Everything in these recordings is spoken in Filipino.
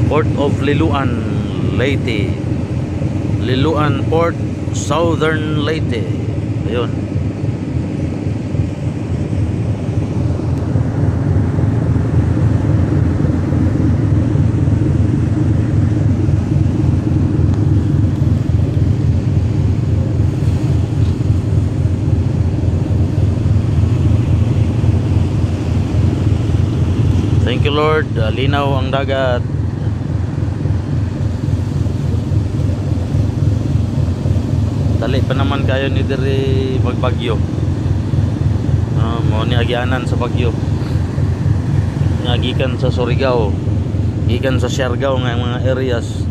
Port of Liloan, Leyte. Liloan Port, Southern Leyte. Ayun. Thank you Lord, linaw ang dagat. Dali pa naman kayo ni diri magbagyo. Mo ni agyanan sa bagyo. Gikan sa Surigao, gikan sa Siargao nga mga areas.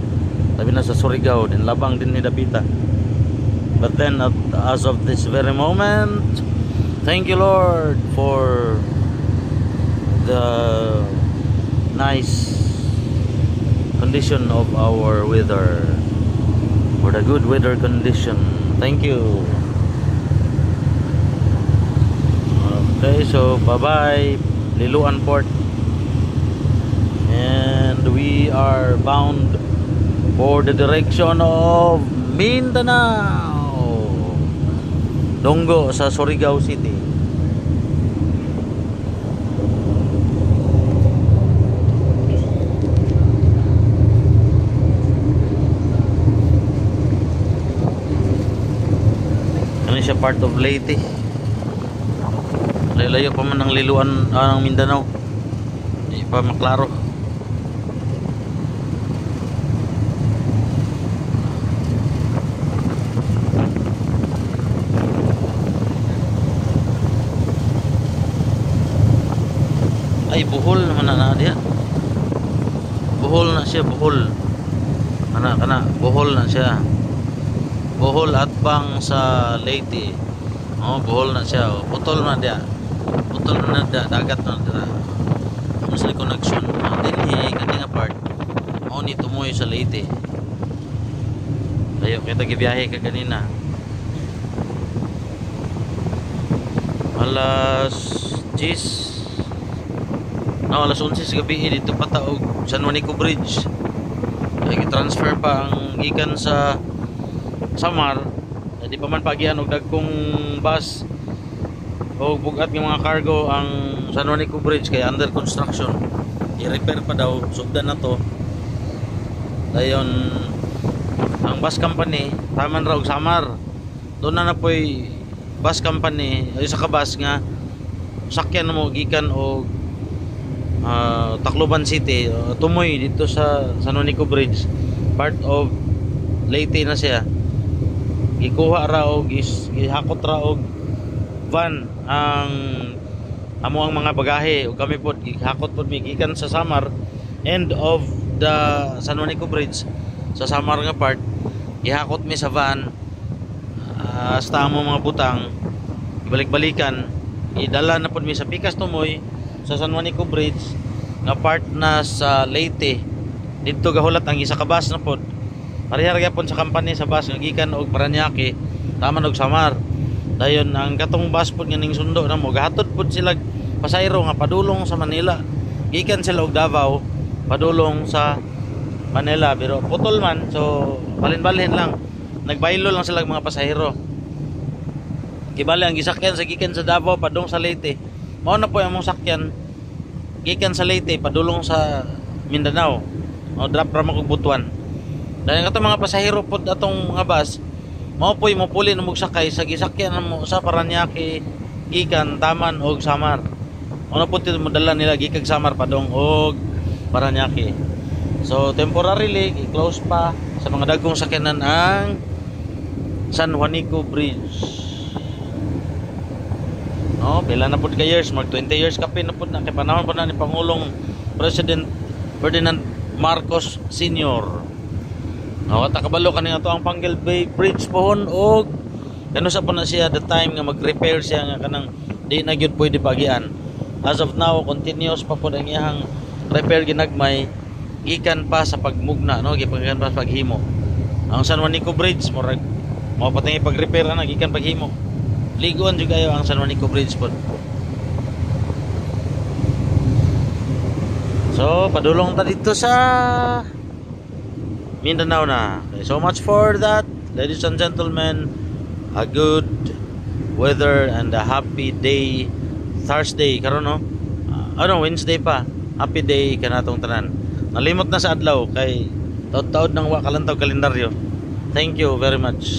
Labi na sa Surigao, din labang din ni Dapita. But then as of this very moment, thank you Lord for the nice condition of our weather, for the good weather condition. Thank you. Okay, so bye bye Liloan Port, and we are bound for the direction of Mindanao, Donggo sa Surigao City. Siya part of Leyte. Layo pa man ng Liloan, ng Mindanao. Hindi pa maklaro. Ay, Bohol naman na diya. Bohol na siya, Bohol. Kana, Bohol na siya. Bohol at bang sa Leyte. Oh, Bohol na siya. Oh. Putol na dia. Putol na dia, dagat na dia. Mas connection. Din hi kaning part. Mao ni tumoy sa Leyte. Layo kita gibiyahe ka kanina. Alas 10. No, alas 11 sa gabi dito pa taog San Juanico Bridge. Kaya transfer pa ang gikan sa Samar, di pa man pagian og dagkong bus o bugat ng mga cargo ang San Juanico Bridge kay under construction. I-repair pa daw, sugdan na to. Dayon ang bus company taman ra og Samar. Doon na po'y bus company ay sa kabas nga sakyan mo gikan og Tacloban City, tumoy dito sa San Juanico Bridge. Part of Leyte na siya. Gikuha ra og gihakot ra og van ang amo ang mga bagahe ug kami pod gihakot pod mi gikan sa Samar, end of the San Juanico Bridge sa Samar nga part, gihakot mi sa van hasta amo mga butang ibalik-balikan, idala na pod mi sa Pikas Tumoy sa San Juanico Bridge nga part na sa Leyte. Dito gahulat ang isa ka bus na pod. Parehar pon sa company sa bus nga gikan og Parañaque taman og Samar. Dayon ang katong bus pod nga ning sundo na mo gahatod pod sila pasayro nga padulong sa Manila. Gikan sila og Davao padulong sa Manila, pero putol man, so balhin-balhin lang. Nagbaylo lang sila mga pasahero. Kibali ang gisakyan sa gikan sa Davao padung sa Leyte. Mao na po ang mong sakyan gikan sa Leyte padulong sa Mindanao. O drop ra mo og Butuan. Dahil nga mga pasahero po atong mga bus, mao po'y mupuli na magsakay sa gisakyan mo sa Parañaque, gikan, Taman o Samar. Ano po ito mo dala nila gikag Samar padong o Parañaque. So temporarily, i-close pa sa mga dagkong sakyanan ang San Juanico Bridge. No, pila na po ka years, mag 20 years kapin na po na, kay panahon po na ni Pangulong President Ferdinand Marcos Sr. Takabalo kanina to ang Pangal Bay Bridge pohon og kano sa po na siya the time nga mag-repair siya nga kanang di na gyud pwede pagian. As of now continuous pa po ang iyang repair ginagmay gikan pa sa pagmugna, no, gikan pa sa paghimo. Ang San Juanico Bridge murag mao patingi pag-repair na gikan paghimo. Liguan jud kayo ang San Juanico Bridge po. So padulong ta dito sa Mindanao na. Okay, so much for that, ladies and gentlemen. A good weather and a happy day Thursday karon no. Wednesday pa. Happy day kanatong tanan. Nalimot na sa adlaw kay taud-taud nang wa kalantaw kalendaryo. Thank you very much.